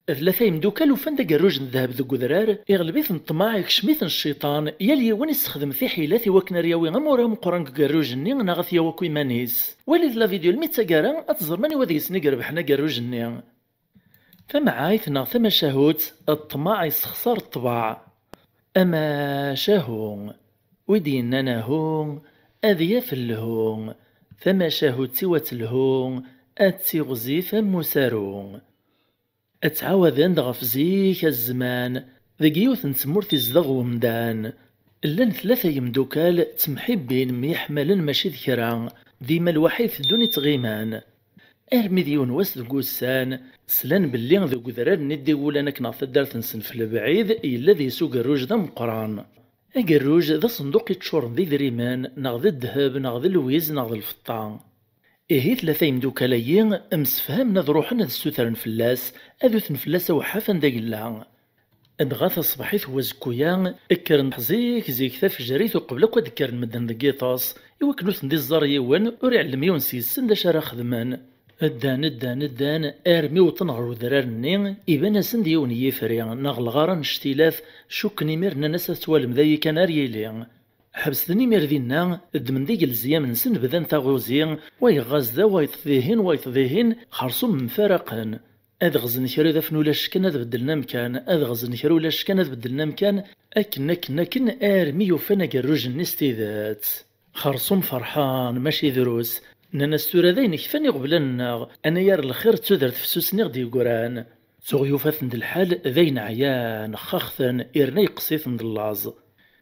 ثلاثة يمدوكال وفان دا قروج الذهب ذو قدرار يغلبيث الطماع يكشميث الشيطان يلي وان يستخدم في حيلات وكنا رياوي غمورا مقران قروج الني ناغث يوكوي مانيس وليد لا فيديو الميتا قارا اتزر ماني وذي سنقر بحنا قروج الني ثم عايثنا ثم شهوت الطماع يستخسر الطباع اما شاهون ودينا هون اذياف الهون ثم شهوت سوى الهون اتي غزيف مسارون اتعاوذن غف زيك الزمان ذي يوث نتمور تزدغ ومدان لان ثلاثة يمدوكال تمحبين ميحملن ماشي ذكران ديما الوحيد في الدنيا تغيمان ارمي ديون واس ذو قوسان سلان باللي ذو قذرار ندي ولا نكنا الدار نسن في البعيد إلا ذي سوق الروج ذا مقران الروج ذا صندوق يتشور ذي ذريمان ناغذ الذهب ناغذ الويز ناغذ الفطان إيه ثلاثة يمدوكاليين أمسفهم نذروحن ذا السوثرن فلاس أذو ثنفلاس وحافا دا قلان أدغاث الصباحيث وزكويا اكرن حزيك زيك ثفجريث وقبل كو ذكرن مدن ذكيطاس يوكلوث ندي الزار يوان وري علم يونسيسن دا شارا خدمان الدان ارمي وطنغر وذرارني إبانا سنديون يفري ناغ الغارة نشتيلاث شوك نيميرنا ناس توالم ذاي كان ريلي حبستني ميردينا دمن ديك الزيام نسن بذان تاغوزين ويغازدا ويطذيهن خرصوم مفارقا أدغزن كرو ذا فنولاش كان ذا بدلنا مكان أدغزن كرو لاش كان ذا بدلنا مكان أكن ارمي وفانا قروج النستيذات خرصوم فرحان ماشي دروس نانا ستورا ذاين كفاني قبلنا أنا يار الخير تودرت فسوسني غدي قران تغيوفات ند الحال ذاين عيان خاخثن إرني قصيث ند اللاز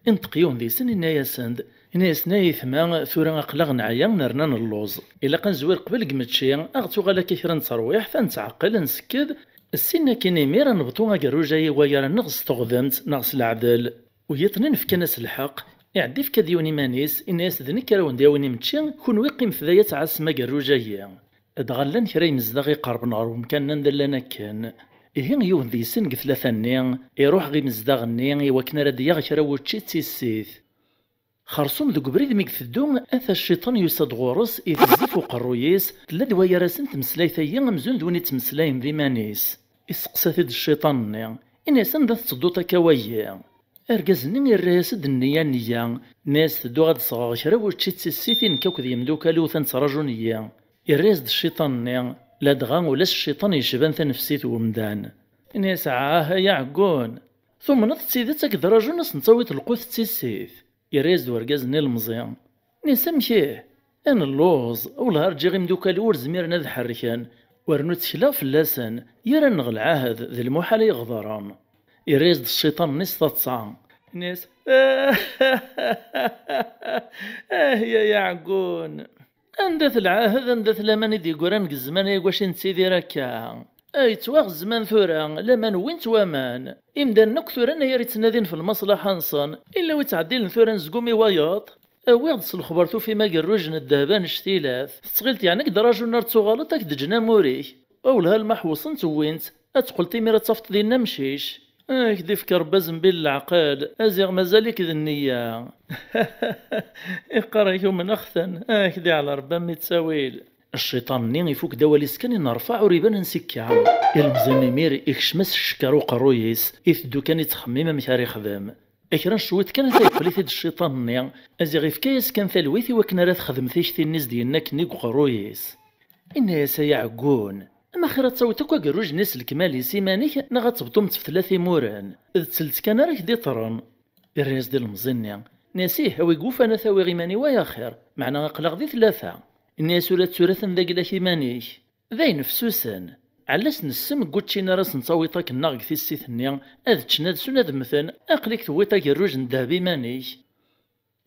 انتقيون ذي سن إنايا سند إنايا سناي ثما ثورا أقلغن عيان نرنان اللوز إلا كان زوير قبل قمتشي أغتو غالا كيفرا نترويح فنتعقل نسكد السنة كيني ميرا نبطو أقروجاي ويرا نغس تغذمت نغس العدل ويطنين في كناس الحق يعدي في كديوني مانيس إناس ذني كراون ديوني متشي كون ويقيم في ذايا تعاس ما قروجايا أدغلان كراي مزدغي قرب نار ومكان ندلنا كان إهين يوم ذي سن ثلاثة نين يروح غي مزدغ النين وكنا ردي يغشرا وتشيتسي السيث خرصوم ذو قبريد ميكثدون أثى الشيطان يسد غورس إذ زيفو قرويس تلاد ويا راسن تمسلاي ثيا مزون دوني تمسلايم ذي مانيس إسقساتي الشيطان نين إنسان ذا تصدوطا كوايا أرجزني الراسد النية ناس تدو غاد صغار شرا وتشيتسي السيثين كوك ذي مدوكالو ثنتراجونية الراسد الشيطان نين لا دغا ولا الشيطان يشبان تنفسيت ومدان ناس عاها يعقون ثم نطسي ذاتك دراجو ناس نتصويت القوث تسيسيث يريز ورقازني المزيان نيسا مشيه انا اللوز والهار جي غيمدوكالي ورزمير نذ حركان ورنو تشلا فلاسان يرى نغل عاهد ذي المحال يغضران يريز الشيطان نيس تتصعن ناس يا يعقون اندث العاهد اندث لمن يدي قران الزمان يقواش نسيدي راكا اي تواغ الزمان ثورا لمن وين توامان امدان نكثر انا يريد تنادين في المصلحة نصن الا وتعديل ثورا نزقومي وياط اويغ الخبرتو فيما قروجن الدهبان اشتيلاث تسغلت يعني دراجو نار تغالطك دجنا موريك اولها المحوص انت وينت اتقلتي ميرا تصفت ذي نمشيش كدي فكر بازم بين العقال ازيغ مازالك ذي النية اقرا يوم اخثن كدي على ربما تساويل الشيطان نين يفوك دوالي سكن نرفع ريبان نسكع المزن مير يكشمس الشكر وقرويس يثدو كان يتخمم مشاري خدام اكران شويت كان تيقفلي ثيد الشيطان نين ازيغ يفكايس كان ثالويثي وكنا راه تخدم ثيش الناس ديالناك نيك قرويس إنها سيعقون أما خيرا تصوتك وقروج ناس الكمالي سيمانيك نغا تبطم تفثلاثي موران إذ تسلت كان راك دي طران الرئيس ديال المزنيا ناسيه هو يقوف أنا ثاوي غيماني ويا خير معنا قلق ذي ثلاثة الناس ولات ثلاثا ذاك لا كيمانيك ذاي نفسوسا علاش نسم قوتشينا راس نصويطاك الناغ في السيثنيا أذ تشناد سناد مثلا أقلك ثويطاك الروج ندهبي مانيك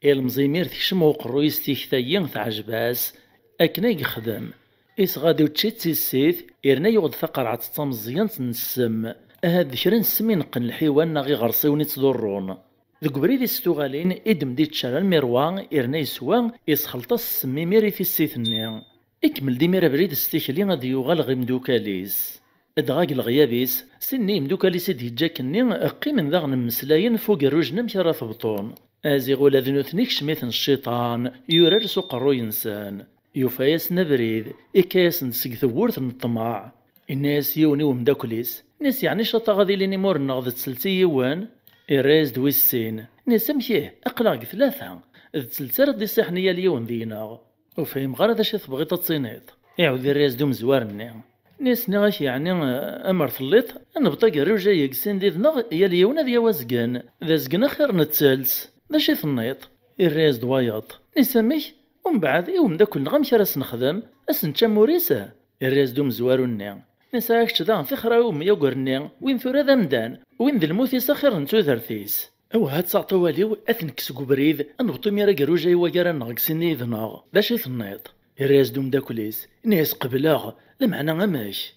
المزيمير تكشم وقرويس تيكتاين تعجباس أكنا يخدم إس غادي وتشيتسي السيث إرنا يغد ثقرعة التمزيان تنسم هاد كرا نسمي نقن الحيوان ناغي غرسيوني تضرون ذوك بريد يستوغالين إدم دي تشارا المروان إرنا يسوان إسخلطا السمي ميري في السيثني إكمل دي ميرا بريد استيكلي غادي يوغال غي مدوكاليس إدغاق الغيابيس سني مدوكاليس ديجاكني أقي من ذا مسلاين فوق الروج نمشي راه ثبطون أزيغ ولا ذنوثنيك شميثن الشيطان يورر سوق الرو إنسان يوفايس نبريد إكايس نسق ثورت الطماع الناس يوني ومداكليس ناس يعني شطا غادي ليني مور نغض تسلتي يوان الراز دويسين ناس مشيه اقلاق ثلاثة تسلسل ردي صحنية اليوم دينا وفهم غير هذا شي تبغي تصينيط يعود الراز دوم زوارني ناس نغاش يعني امر ثليط انا بطاق الرجا يقسين دي ذنغ يا اليوم ذا وازقان ذا زقنا خير نتسلس ذا شي ثنيط الراز دوايط نسميش ومن بعد يوم دا كل غمشة راس نخدم اسن تشاموريسه الراز دوم زواروني نساك شذا في خراوم يوغرني وين ثورا ذا مدان وين ذا الموت يسخر نتو ثرثيس او هاد ساعتو واليو اثنكس بريد نبطو ميرا قروجا يوغارا نغسني ذناغ دا شي ثنيط الراز دوم داكوليس ناس قبلاغ لمعنى غماش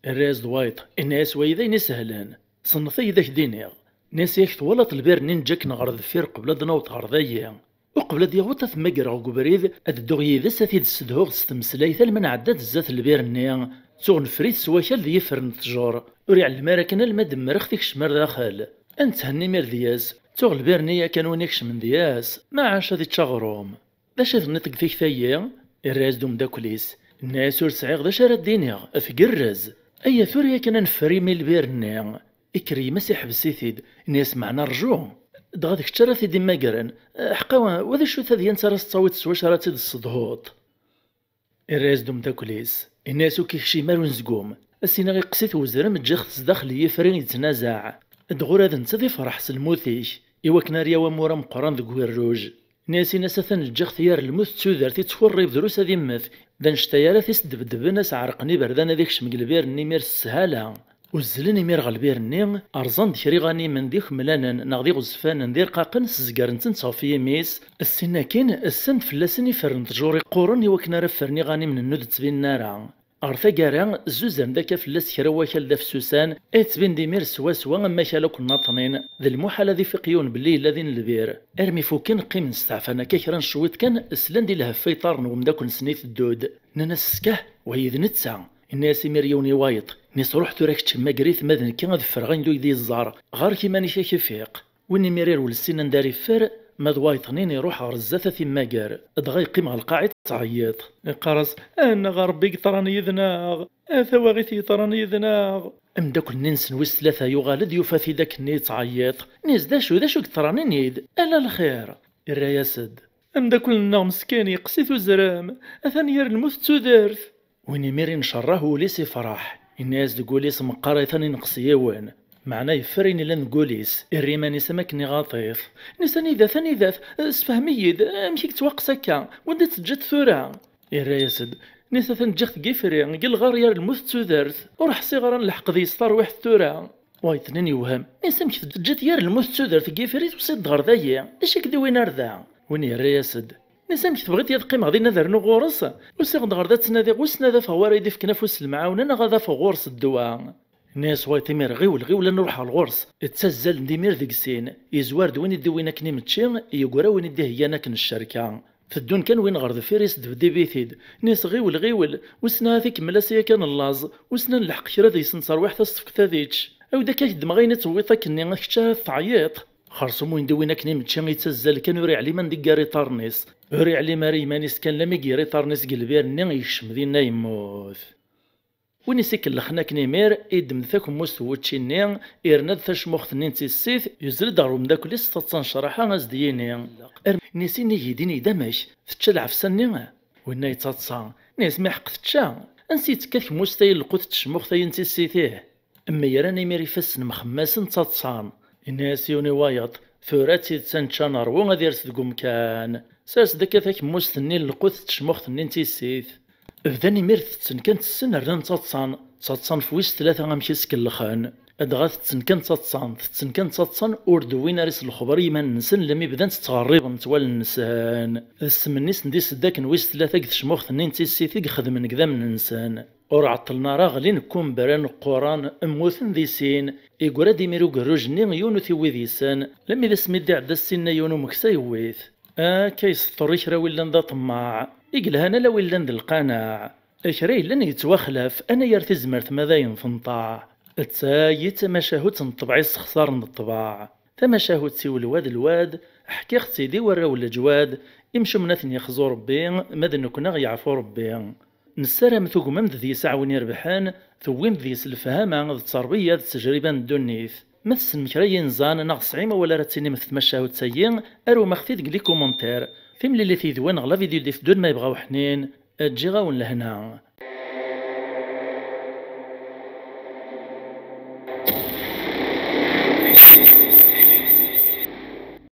الراز دوايط الناس ويذين سهلان صنفي ذاك دينيغ ناس يكت ولا طلبير نينجاك نغرض فير قبل دنا وتغرضيا وقبل ديغوطا ثما قرا قبريد الدغي ذا سافيد السدهوغ ستمسلاي ثلمن عداد الزات البير النيا تغن فريد سواكال ذي يفرن التجار وريع الماراكن الماد مرختك شمر داخل انت هني مير دياس تغ البير نيا كانوا نيكش من دياس ما عاش هذي تشغروم باش نطق فيك ثايا الراز دوم داكوليس الناس ور سعيغ ذا شارد دينيغ افقرز اي ثوريا كان نفريمي البير النيا اكري مسيح بسيثيد الناس معنا رجوع دغادك تشرثي ديما قرن حقا وذا شو ثادي انت راس تصاوت سواش راه تيد الصدهوط الراز دوم داكوليس الناس كيخشي مال ونزقوم السينا غي قسيت وزرم تجخص داخل يفرين يتنازع دغور هذا انت ذي فرح سلموثيش ايوا كناريا ومورا مقران ذك ويروج ناسي ناس ثان الجخ ثيار الموت تسودرتي تفري بدروس هذي مث دا نشتيالا تيسدبدب ناس عرقني بردان هذيك شمقلبير نيمير السهالة وزلني مير غالبير نيم ارزان ديري غاني من ديك ملانا نغدي غزفان ندير قاقن سزقار نتن صافي ميس السنة كين السن فلاسني فرن تجوري قورن وكنا رفرني غاني من النود تبين نارا ارثا كارا زوزان داك فلاس كرا واكل داف سوسان تبين ديمير سوا سوا اما كالا كنا طنين ذا المحال هذي فيقيون باللي الذين البير ارمي فوكين قيم نستعفانا كيكرا نشويت كان اسلان دي الهفيطار نوم داك نسنيت الدود ناس سكاه وهيد نتسع الناس مريوني وايط نيس روح تراك تشما قريت ماذن كي غادفر غاندو يدي الزار غار كيما نيشا كيفيق ويني ميرير ولسينا نداري فار ماد وايطنين يروح غرزاثة ثما قار دغا يقيم على القاعد تعيط يقرص انا غربي طراني يذناغ ثواغيث يطراني يذناغ ام داك الناس نويس ثلاثة يغالد يوفاثي داك الني تعيط نيس داشو طراني نيد الا الخير الرياسد ام داك النا مسكين يقسيت وزرام اثاني الموت تودرث ويني ميري نشراه وليسي فرح الناس تقوليس مقاري ثاني نقصيوان معناه يفريني لان نقوليس الريماني سمكني غاطيف نساني ذات اسفهميد مشيك توقس هكا ودي تجد ثورة الرياسد نسا ثنجخت كيفري قل غار يار الموت تودرث وراح صغارا لحق ذي سطار واحد ثورة وايتنين يوهم نسا مشيك تجد يار الموت تودرث كيفري توصيد دغر ذايا اش كدوين ارذا ويني الرياسد نسام كي تبغيت يدقيم غادي نذر نغورس وسيغ دغر تنادي وسنادا فوارا يدي في كنافوس المعاونه انا غادا فغورس الدواء الناس وايتي مير غيول نروح على الغورس تسزل نديمير ذيك السين يزوارد وين يدي وين كني متشي يقرا وين يديه هي انا كن الشركه فدون كان وين غرد فيريس دبدي بيثيد ناس غيول وسنا هذيك ملاسيه كان اللاز وسنا نلحق كرا ذي سنصار واحد تصفك ذيك او داك دمغينه تويطا كني غتشا تعيط خرصم وين دوينا كني متشي يتسزل كان يوري علي من ديكاري طارنيس يوري علي ماري مانيس كان لما يقيري طارنيس قلبير ني يشم دينا يموت وين يسكن لخناك نيمير يدم ذاك مستوى تشيني يرند ثشمخ نينتي السيث يزل دارو من داك ليس تتصنشرحا غازديني نسيني يديني دمش تتشلع في سني وين يتصا ناس ما حق تشا نسيت كاك مستاي القوت تشمخ ثينتي السيثيه اما يراني ميري فسن مخماسن تصان الناس يوني وايط ثوراتي تسانشان روان غادي يرسدكم كان ساس داك ثاك مستني القوت تشمخ نينتي السيث بداني ميرت تسن كانت السن ران تصان في وسط ثلاثة غامشي سكلخان ادغا تسن كانت تصان وردوين ريس الخبر يمان نسن لمي بدان تتغرب نتوال النسان السمنيس نديس داك نويس ثلاثة كتشموخ نينتي السيثي خدم نقدام النسان اور عطلنا راه غلي نكون بران قران اموثن ذي سين يقرا ديميرو قروجني يونو ثي ذيسان لمي ذا سميدي عدا السن يونو مكسا يويث كيسطريش راه ولا ذا طماع يقلها انا لا ولا ذا القناع اشري لن يتوخلف انا يرثي زمرت ماذا ينفنطاع تسايت مشاهد تنطبعي السخسار من الطباع تمشاهد سيو الواد حكي اختي دي ورا ولا جواد يمشوا مناثن يخزو ربي ماذا نكون يعرفوا ربي نسرم ثوق ممد ذي ساعة وين يربحان ثويم ذيس الفهامة ذا التربية ذا التجربة ندونيث مثل مكراين زان ناغ صعيمة ولا راتيني مثل وتسيين أرو مخفي ديك لي كومونتير في ملي اللي ثيذوان غلا فيديو ديث دون ما يبغاو حنين تجي غاون لهنا.